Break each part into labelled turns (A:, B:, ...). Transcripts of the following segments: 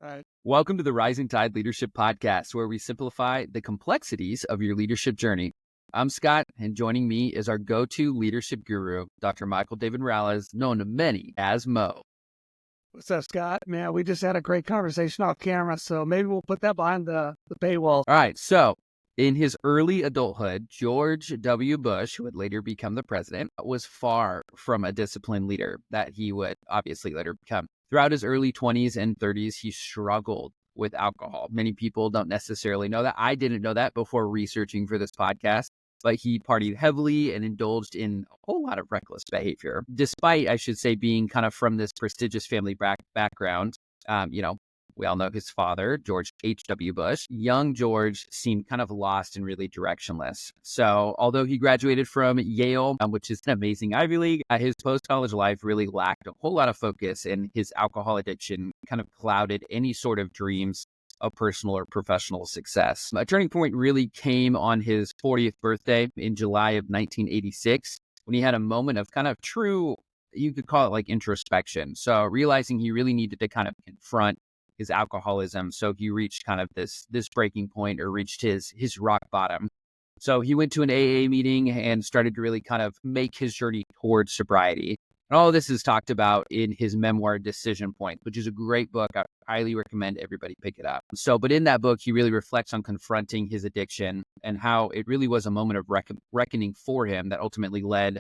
A: Right.
B: Welcome to the Rising Tide Leadership Podcast, where we simplify the complexities of your leadership journey. I'm Scott, and joining me is our go-to leadership guru, Dr. Michael David Morales, known to many as Mo.
A: What's up, Scott? Man, we just had a great conversation off camera, so maybe we'll put that behind the paywall.
B: All right, so in his early adulthood, George W. Bush, who would later become the president, was far from a disciplined leader that he would obviously later become. Throughout his early 20s and 30s, he struggled with alcohol. Many people don't necessarily know that. I didn't know that before researching for this podcast, but he partied heavily and indulged in a whole lot of reckless behavior. Despite, I should say, being kind of from this prestigious family background, we all know his father, George H.W. Bush. Young George seemed kind of lost and really directionless. So although he graduated from Yale, which is an amazing Ivy League, his post-college life really lacked a whole lot of focus, and his alcohol addiction kind of clouded any sort of dreams of personal or professional success. A turning point really came on his 40th birthday in July of 1986, when he had a moment of kind of true, you could call it like introspection. So realizing he really needed to kind of confront his alcoholism. So he reached kind of this breaking point, or reached his rock bottom. So he went to an AA meeting and started to really kind of make his journey towards sobriety. And all of this is talked about in his memoir, Decision Point, which is a great book. I highly recommend everybody pick it up. But in that book, he really reflects on confronting his addiction and how it really was a moment of reckoning for him that ultimately led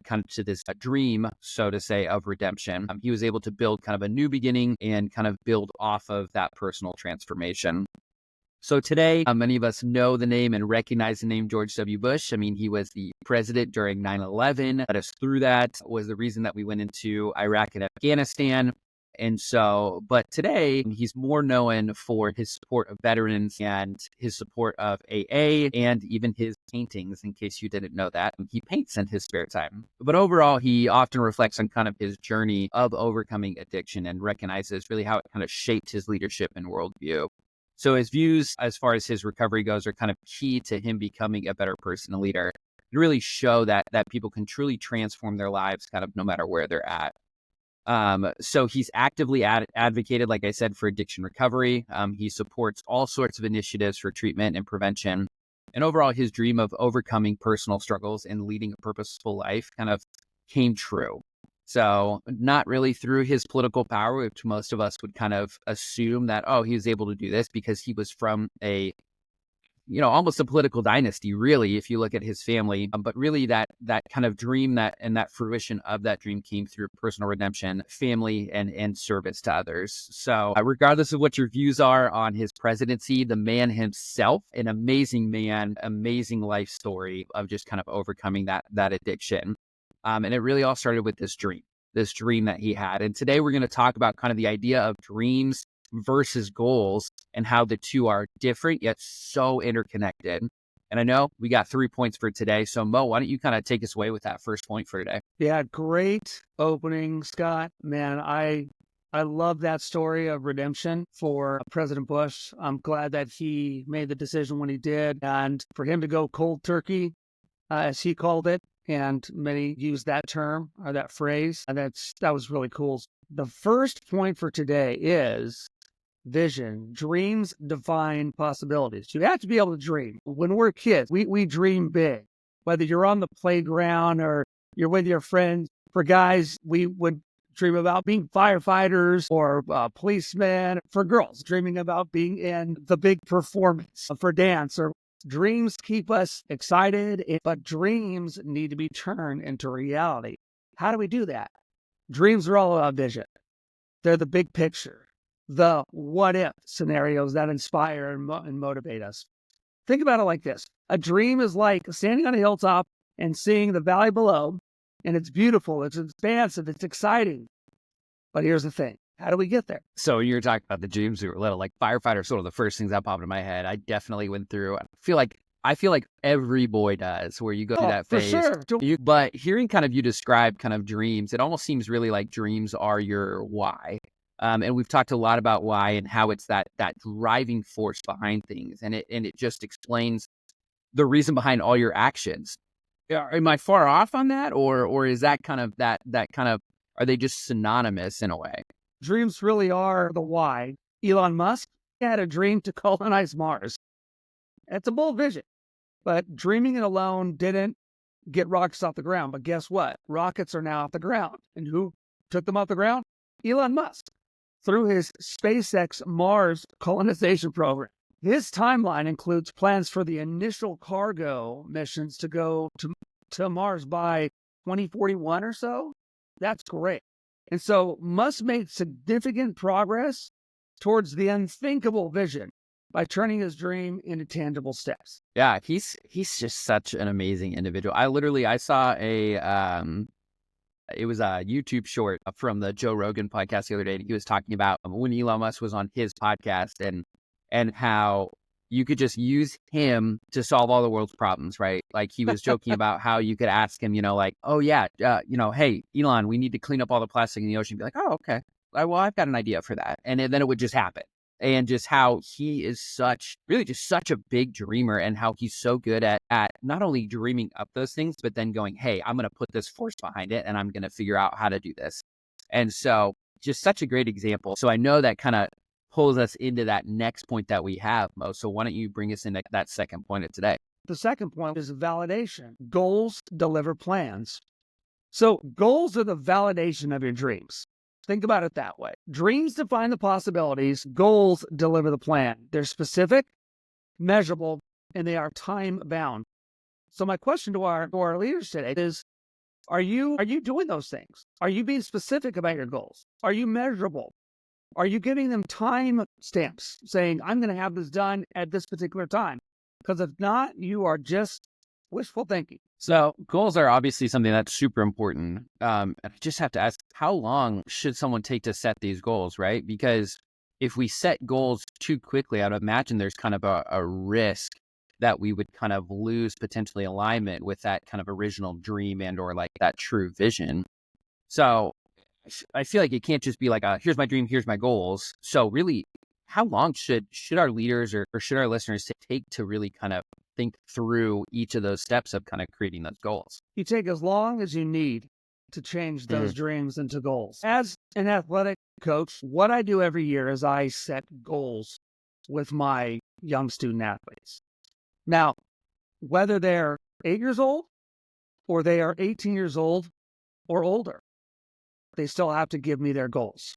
B: kind of to this dream, so to say, of redemption. He was able to build kind of a new beginning and kind of build off of that personal transformation. So today, many of us know the name and recognize the name George W. Bush. I mean, he was the president during 9/11, led us through that, was the reason that we went into Iraq and Afghanistan. But today he's more known for his support of veterans and his support of AA and even his paintings, in case you didn't know that. He paints in his spare time. But overall, he often reflects on kind of his journey of overcoming addiction and recognizes really how it kind of shaped his leadership and worldview. So his views as far as his recovery goes are kind of key to him becoming a better person, a leader, and really show that people can truly transform their lives kind of no matter where they're at. So he's actively advocated, like I said, for addiction recovery. He supports all sorts of initiatives for treatment and prevention. And overall, his dream of overcoming personal struggles and leading a purposeful life kind of came true. So not really through his political power, which most of us would kind of assume that, he was able to do this because he was from almost a political dynasty, really, if you look at his family. But really that kind of dream and that fruition of that dream came through personal redemption, family, and service to others. So regardless of what your views are on his presidency, the man himself, an amazing man, amazing life story of just kind of overcoming that addiction. And it really all started with this dream that he had. And today we're going to talk about kind of the idea of dreams versus goals and how the two are different yet so interconnected. And I know we got 3 points for today. So Mo, why don't you kind of take us away with that first point for today?
A: Yeah, great opening, Scott. Man, I love that story of redemption for President Bush. I'm glad that he made the decision when he did, and for him to go cold turkey, as he called it. And many use that term or that phrase. And that was really cool. The first point for today is vision. Dreams define possibilities. You have to be able to dream. When we're kids, we dream big. Whether you're on the playground or you're with your friends. For guys, we would dream about being firefighters or policemen. For girls, dreaming about being in the big performance for dance. Or dreams keep us excited, but dreams need to be turned into reality. How do we do that? Dreams are all about vision. They're the big picture, the what-if scenarios that inspire and motivate us. Think about it like this. A dream is like standing on a hilltop and seeing the valley below, and it's beautiful, it's expansive, it's exciting. But here's the thing. How do we get there?
B: So you're talking about the dreams we were little, like firefighter, sort of the first things that popped in my head. I definitely went through. I feel like every boy does, where you go through that phase.
A: For sure.
B: But hearing kind of you describe kind of dreams, it almost seems really like dreams are your why. And we've talked a lot about why and how it's that driving force behind things, and it just explains the reason behind all your actions. Am I far off on that, or is that kind of that kind of, are they just synonymous in a way?
A: Dreams really are the why. Elon Musk had a dream to colonize Mars. It's a bold vision, but dreaming it alone didn't get rockets off the ground. But guess what? Rockets are now off the ground. And who took them off the ground? Elon Musk, through his SpaceX Mars colonization program. His timeline includes plans for the initial cargo missions to go to Mars by 2041 or so. That's great. And so Musk made significant progress towards the unthinkable vision by turning his dream into tangible steps.
B: Yeah, he's just such an amazing individual. I saw it was a YouTube short from the Joe Rogan podcast the other day, and he was talking about when Elon Musk was on his podcast and how you could just use him to solve all the world's problems, right? Like he was joking about how you could ask him, like, oh yeah, hey, Elon, we need to clean up all the plastic in the ocean. Be like, oh, okay. Well, I've got an idea for that. And then it would just happen. And just how he is such a big dreamer, and how he's so good at not only dreaming up those things, but then going, hey, I'm going to put this force behind it and I'm going to figure out how to do this. And so just such a great example. So I know that kind of pulls us into that next point that we have, Mo. So why don't you bring us into that second point of today?
A: The second point is validation. Goals deliver plans. So goals are the validation of your dreams. Think about it that way. Dreams define the possibilities. Goals deliver the plan. They're specific, measurable, and they are time bound. So my question to our leaders today is, are you doing those things? Are you being specific about your goals? Are you measurable? Are you giving them time stamps saying, I'm going to have this done at this particular time? Because if not, you are just wishful thinking.
B: So goals are obviously something that's super important. And I just have to ask, how long should someone take to set these goals, right? Because if we set goals too quickly, I'd imagine there's kind of a risk that we would kind of lose potentially alignment with that kind of original dream and or like that true vision. So I feel like it can't just be like, here's my dream, here's my goals. So really, how long should our leaders or should our listeners take to really kind of think through each of those steps of kind of creating those goals?
A: You take as long as you need to change those dreams into goals. As an athletic coach, what I do every year is I set goals with my young student athletes. Now, whether they're 8 years old or they are 18 years old or older, they still have to give me their goals.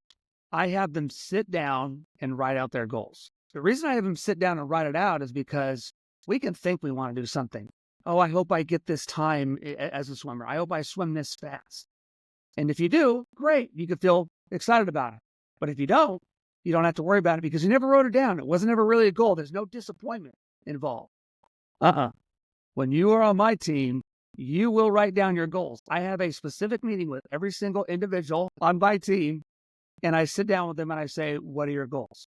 A: I have them sit down and write out their goals. The reason I have them sit down and write it out is because we can think we want to do something. Oh, I hope I get this time as a swimmer. I hope I swim this fast. And if you do, great. You can feel excited about it. But if you don't have to worry about it because you never wrote it down. It wasn't ever really a goal. There's no disappointment involved. When you are on my team, you will write down your goals. I have a specific meeting with every single individual on my team, and I sit down with them and I say, what are your goals?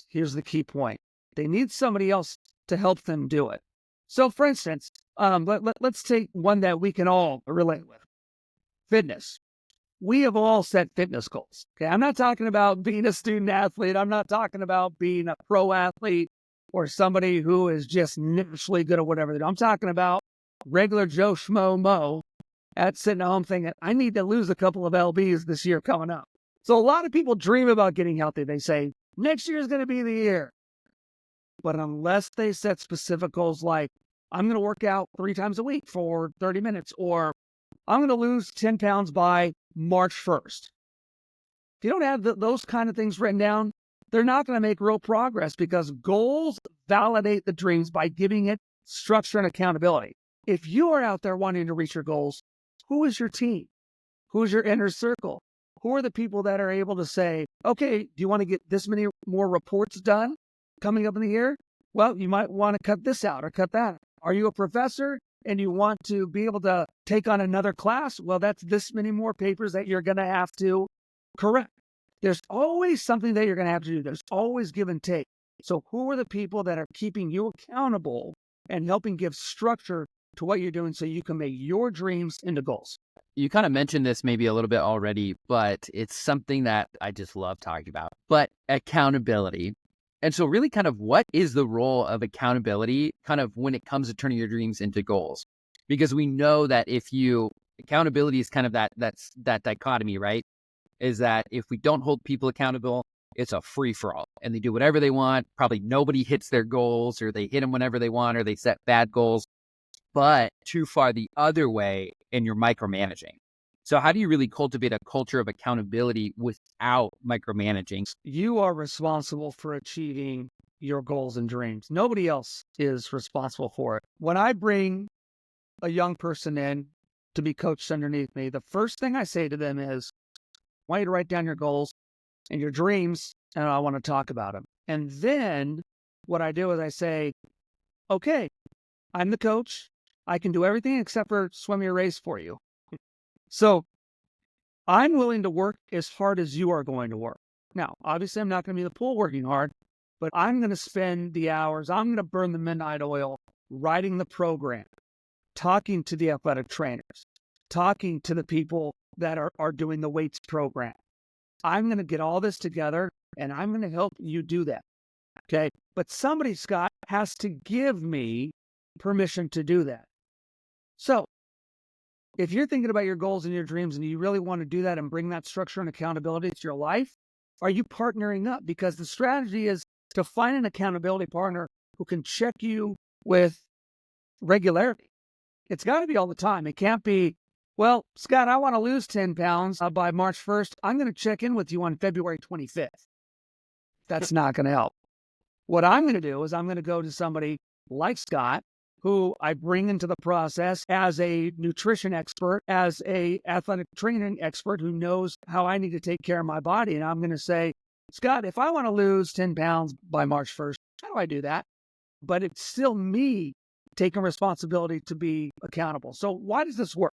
A: Here's the key point. They need somebody else to help them do it. So for instance, let's take one that we can all relate with. Fitness. We have all set fitness goals. Okay, I'm not talking about being a student athlete. I'm not talking about being a pro athlete or somebody who is just naturally good at whatever they do. I'm talking about regular Joe Schmo Mo at sitting at home thinking, I need to lose a couple of LBs this year coming up. So a lot of people dream about getting healthy. They say, next year is going to be the year. But unless they set specific goals like, I'm going to work out 3 times a week for 30 minutes, or I'm going to lose 10 pounds by March 1st. If you don't have those kind of things written down, they're not going to make real progress, because goals validate the dreams by giving it structure and accountability. If you are out there wanting to reach your goals, who is your team? Who's your inner circle? Who are the people that are able to say, okay, do you want to get this many more reports done coming up in the year? Well, you might want to cut this out or cut that. Are you a professor and you want to be able to take on another class? Well, that's this many more papers that you're going to have to correct. There's always something that you're going to have to do. There's always give and take. So who are the people that are keeping you accountable and helping give structure to what you're doing so you can make your dreams into goals?
B: You kind of mentioned this maybe a little bit already, but it's something that I just love talking about. But accountability. And so really kind of what is the role of accountability kind of when it comes to turning your dreams into goals? Because we know that accountability is kind of that dichotomy, right? Is that if we don't hold people accountable, it's a free for all and they do whatever they want. Probably nobody hits their goals, or they hit them whenever they want, or they set bad goals, but too far the other way and you're micromanaging. So how do you really cultivate a culture of accountability without micromanaging?
A: You are responsible for achieving your goals and dreams. Nobody else is responsible for it. When I bring a young person in to be coached underneath me, the first thing I say to them is, I want you to write down your goals and your dreams, and I want to talk about them. And then what I do is I say, okay, I'm the coach. I can do everything except for swim your race for you. So I'm willing to work as hard as you are going to work. Now, obviously, I'm not going to be in the pool working hard, but I'm going to spend the hours, I'm going to burn the midnight oil writing the program, talking to the athletic trainers, talking to the people that are doing the weights program. I'm going to get all this together and I'm going to help you do that. Okay. But somebody, Scott, has to give me permission to do that. So if you're thinking about your goals and your dreams and you really want to do that and bring that structure and accountability to your life, are you partnering up? Because the strategy is to find an accountability partner who can check you with regularity. It's got to be all the time. It can't be, well, Scott, I want to lose 10 pounds by March 1st. I'm going to check in with you on February 25th. That's not going to help. What I'm going to do is I'm going to go to somebody like Scott, who I bring into the process as a nutrition expert, as a athletic training expert who knows how I need to take care of my body. And I'm going to say, Scott, if I want to lose 10 pounds by March 1st, how do I do that? But it's still me taking responsibility to be accountable. So why does this work?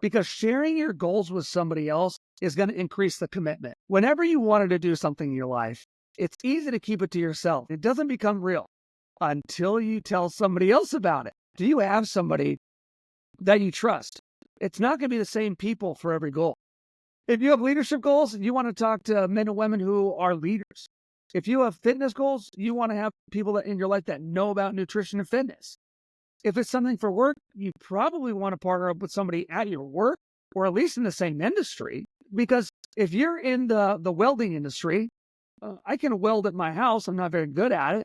A: Because sharing your goals with somebody else is going to increase the commitment. Whenever you wanted to do something in your life, it's easy to keep it to yourself. It doesn't become real until you tell somebody else about it. Do you have somebody that you trust? It's not going to be the same people for every goal. If you have leadership goals, you want to talk to men and women who are leaders. If you have fitness goals, you want to have people that in your life that know about nutrition and fitness. If it's something for work, you probably want to partner up with somebody at your work or at least in the same industry. Because if you're in the welding industry, I can weld at my house. I'm not very good at it.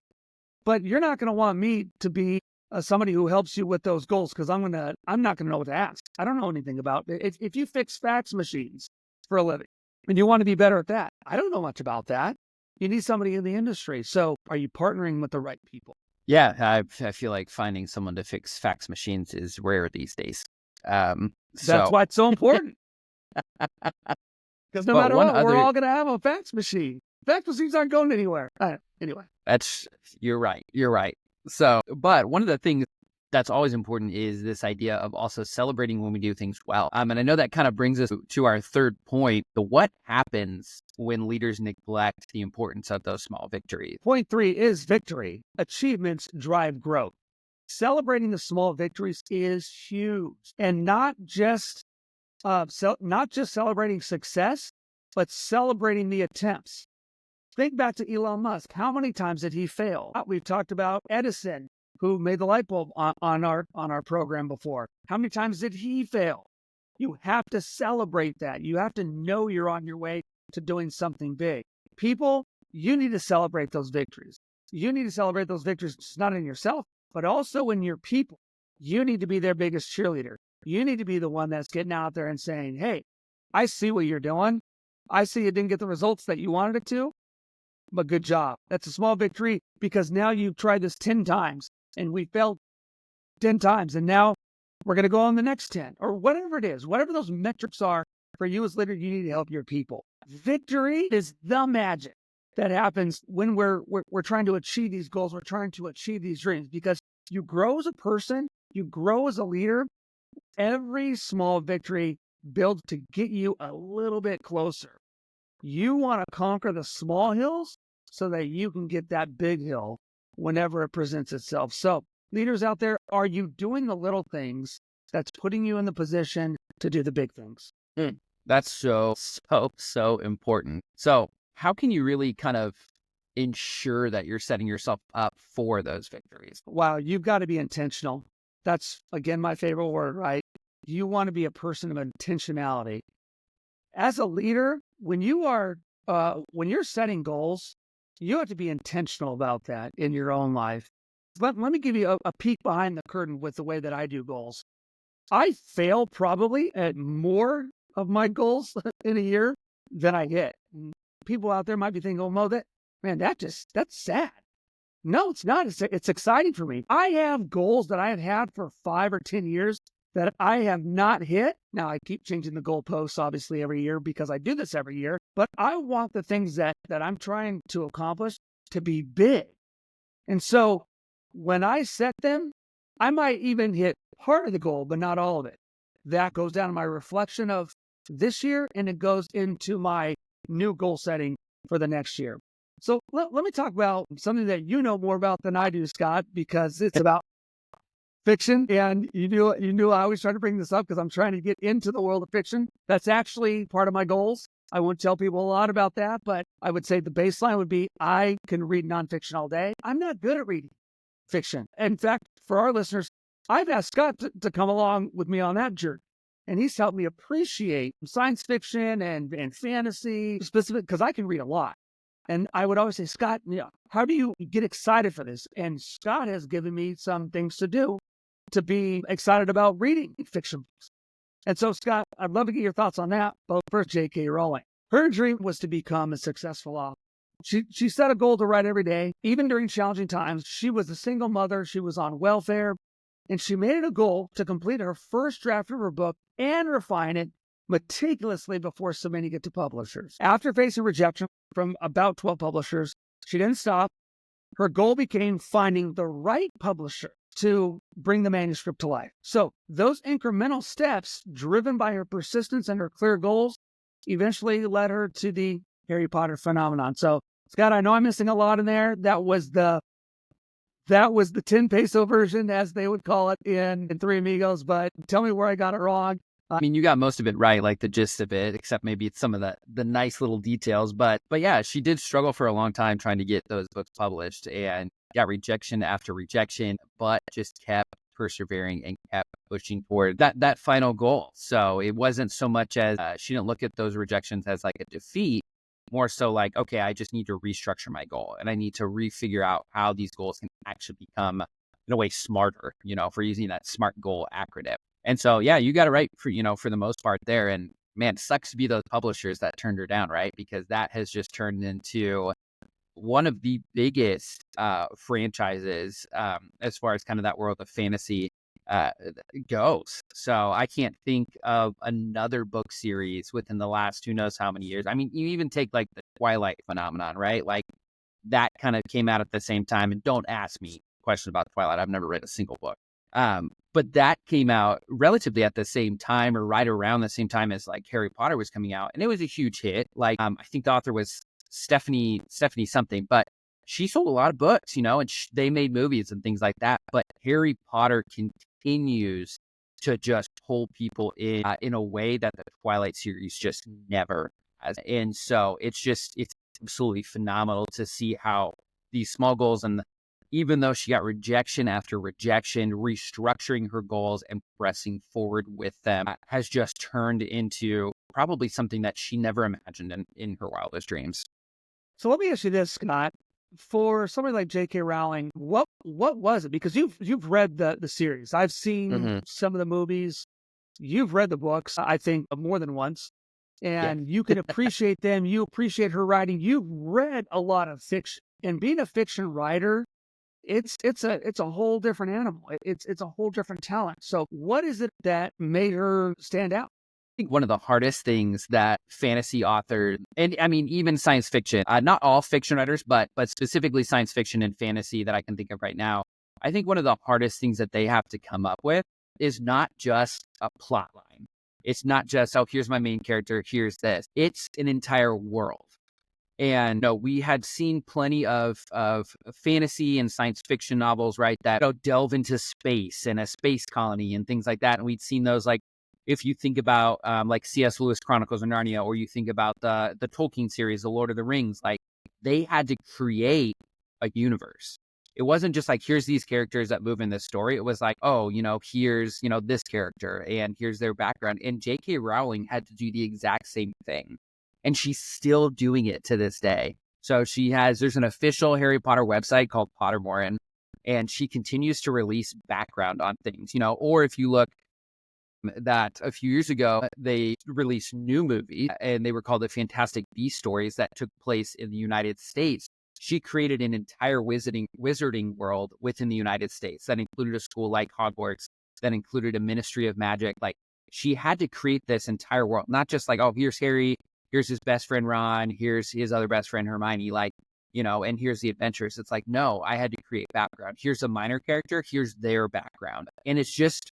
A: But you're not going to want me to be somebody who helps you with those goals because I'm not going to know what to ask. I don't know anything about it. If you fix fax machines for a living and you want to be better at that, I don't know much about that. You need somebody in the industry. So are you partnering with the right people?
B: Yeah, I feel like finding someone to fix fax machines is rare these days.
A: That's why it's so important. Because no matter what, we're all going to have a fax machine. Fax machines aren't going anywhere. Anyway.
B: You're right. So, but one of the things that's always important is this idea of also celebrating when we do things well. And I know that kind of brings us to our third point, the what happens when leaders neglect the importance of those small victories.
A: Point 3 is victory. Achievements drive growth. Celebrating the small victories is huge. And not just celebrating success, but celebrating the attempts. Think back to Elon Musk. How many times did he fail? We've talked about Edison, who made the light bulb on our program before. How many times did he fail? You have to celebrate that. You have to know you're on your way to doing something big. People, you need to celebrate those victories. You need to celebrate those victories, just not in yourself, but also in your people. You need to be their biggest cheerleader. You need to be the one that's getting out there and saying, hey, I see what you're doing. I see it didn't get the results that you wanted it to. But good job. That's a small victory because now you've tried this 10 times and we failed 10 times. And now we're going to go on the next 10 or whatever it is, whatever those metrics are for you as leader, you need to help your people. Victory is the magic that happens when we're trying to achieve these goals. We're trying to achieve these dreams because you grow as a person, you grow as a leader. Every small victory builds to get you a little bit closer. You want to conquer the small hills so that you can get that big hill whenever it presents itself. So, leaders out there, are you doing the little things that's putting you in the position to do the big things?
B: That's so important. So, how can you really kind of ensure that you're setting yourself up for those victories?
A: Wow, you've got to be intentional. That's, again, my favorite word, right? You want to be a person of intentionality. As a leader, when you are when you're setting goals, you have to be intentional about that in your own life. Let me give you a peek behind the curtain with the way that I do goals. I fail probably at more of my goals in a year than I hit. People out there might be thinking, "Oh, Mo, that's sad." No, it's not. It's exciting for me. I have goals that I have had for 5 or 10 years that I have not hit. Now I keep changing the goalposts obviously every year because I do this every year, but I want the things that I'm trying to accomplish to be big. And so when I set them, I might even hit part of the goal, but not all of it. That goes down to my reflection of this year, and it goes into my new goal setting for the next year. So let me talk about something that you know more about than I do, Scott, because it's about fiction. And you knew I always try to bring this up because I'm trying to get into the world of fiction. That's actually part of my goals. I won't tell people a lot about that, but I would say the baseline would be I can read nonfiction all day. I'm not good at reading fiction. In fact, for our listeners, I've asked Scott to come along with me on that journey. And he's helped me appreciate science fiction and fantasy specific because I can read a lot. And I would always say, Scott, how do you get excited for this? And Scott has given me some things to do to be excited about reading fiction books. And so, Scott, I'd love to get your thoughts on that. But first, J.K. Rowling. Her dream was to become a successful author. She set a goal to write every day, even during challenging times. She was a single mother. She was on welfare. And she made it a goal to complete her first draft of her book and refine it meticulously before submitting it to publishers. After facing rejection from about 12 publishers, she didn't stop. Her goal became finding the right publisher to bring the manuscript to life. So those incremental steps, driven by her persistence and her clear goals, eventually led her to the Harry Potter phenomenon. So, Scott, I know I'm missing a lot in there. That was the 10 peso version, as they would call it in Three Amigos, but tell me where I got it wrong.
B: I mean, you got most of it right, like the gist of it, except maybe it's some of the nice little details. But yeah, she did struggle for a long time trying to get those books published and got rejection after rejection, but just kept persevering and kept pushing toward that final goal. So it wasn't so much as she didn't look at those rejections as like a defeat, more so like, okay, I just need to restructure my goal and I need to refigure out how these goals can actually become, in a way, smarter, for using that SMART goal acronym. And so, yeah, you got it right for the most part there. And man, sucks to be those publishers that turned her down, right? Because that has just turned into one of the biggest franchises as far as kind of that world of fantasy goes. So I can't think of another book series within the last who knows how many years. I mean, you even take like the Twilight phenomenon, right? Like that kind of came out at the same time. And don't ask me questions about Twilight. I've never read a single book. But that came out relatively at the same time or right around the same time as like Harry Potter was coming out. And it was a huge hit. Like, I think the author was Stephanie something, but she sold a lot of books, and they made movies and things like that. But Harry Potter continues to just pull people in a way that the Twilight series just never has. And so it's absolutely phenomenal to see how these small goals and even though she got rejection after rejection, restructuring her goals and pressing forward with them has just turned into probably something that she never imagined in her wildest dreams.
A: So let me ask you this, Scott. For somebody like J.K. Rowling, what was it? Because you've read the series. I've seen some of the movies. You've read the books, I think, more than once.
B: Yeah.
A: And you can appreciate them. You appreciate her writing. You've read a lot of fiction. And being a fiction writer, it's a whole different animal. It's a whole different talent. So what is it that made her stand out?
B: I think one of the hardest things that fantasy authors, and I mean, even science fiction, not all fiction writers, but specifically science fiction and fantasy that I can think of right now, I think one of the hardest things that they have to come up with is not just a plot line. It's not just, oh, here's my main character, here's this. It's an entire world. And no, we had seen plenty of fantasy and science fiction novels, right, that delve into space and a space colony and things like that. And we'd seen those, like, if you think about like C.S. Lewis Chronicles of Narnia, or you think about the Tolkien series, The Lord of the Rings, like they had to create a universe. It wasn't just like, here's these characters that move in this story. It was like, oh, here's, this character and here's their background. And J.K. Rowling had to do the exact same thing. and she's still doing it to this day. So there's an official Harry Potter website called Pottermore, and she continues to release background on things, or if you look that a few years ago, they released new movie and they were called the Fantastic Beast Stories that took place in the United States. She created an entire wizarding world within the United States that included a school like Hogwarts, that included a Ministry of Magic. Like, she had to create this entire world, not just like, oh, here's Harry, here's his best friend Ron, here's his other best friend Hermione, and here's the adventures. It's like, no, I had to create background. Here's a minor character, here's their background. And it's just,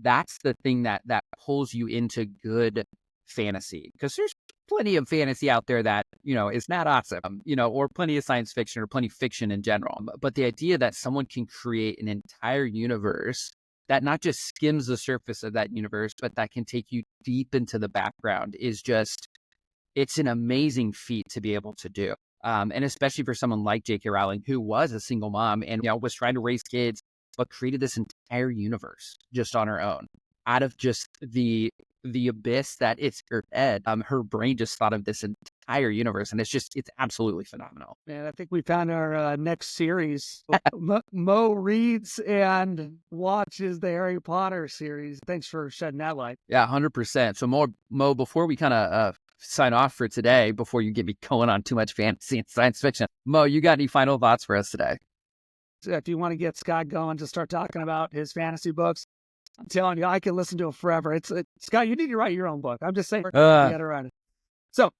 B: that's the thing that pulls you into good fantasy, because there's plenty of fantasy out there that is not awesome, or plenty of science fiction or plenty of fiction in general. But the idea that someone can create an entire universe that not just skims the surface of that universe, but that can take you deep into the background is just, it's an amazing feat to be able to do. And especially for someone like J.K. Rowling, who was a single mom and was trying to raise kids, but created this entire universe just on her own, out of just the abyss that it's her head. Her brain just thought of this entire universe, and it's absolutely phenomenal.
A: Man, I think we found our next series. Mo reads and watches the Harry Potter series. Thanks for shedding that light.
B: Yeah, 100%. So Mo, before we kind of sign off for today, before you get me going on too much fantasy and science fiction, Mo, you got any final thoughts for us today?
A: If you want to get Scott going to start talking about his fantasy books, I'm telling you, I can listen to it forever. Scott, you need to write your own book. I'm just saying, you got to write it. So,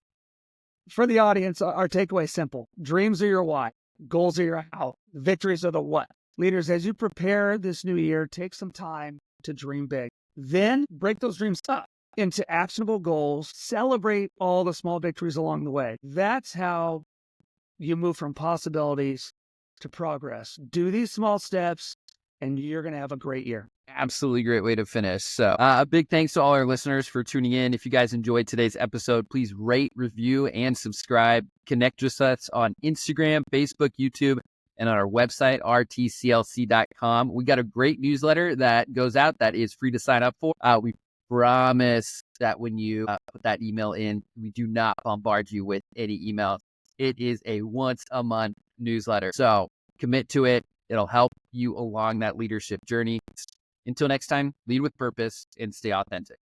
A: for the audience, our takeaway is simple. Dreams are your why. Goals are your how. Victories are the what. Leaders, as you prepare this new year, take some time to dream big. Then break those dreams up into actionable goals. Celebrate all the small victories along the way. That's how you move from possibilities to progress. Do these small steps, and you're going to have a great year.
B: Absolutely great way to finish. So a big thanks to all our listeners for tuning in. If you guys enjoyed today's episode, please rate, review, and subscribe. Connect with us on Instagram, Facebook, YouTube, and on our website, rtclc.com. We got a great newsletter that goes out that is free to sign up for. We promise that when you put that email in, we do not bombard you with any emails. It is a once a month newsletter. So commit to it. It'll help you along that leadership journey. Until next time, lead with purpose and stay authentic.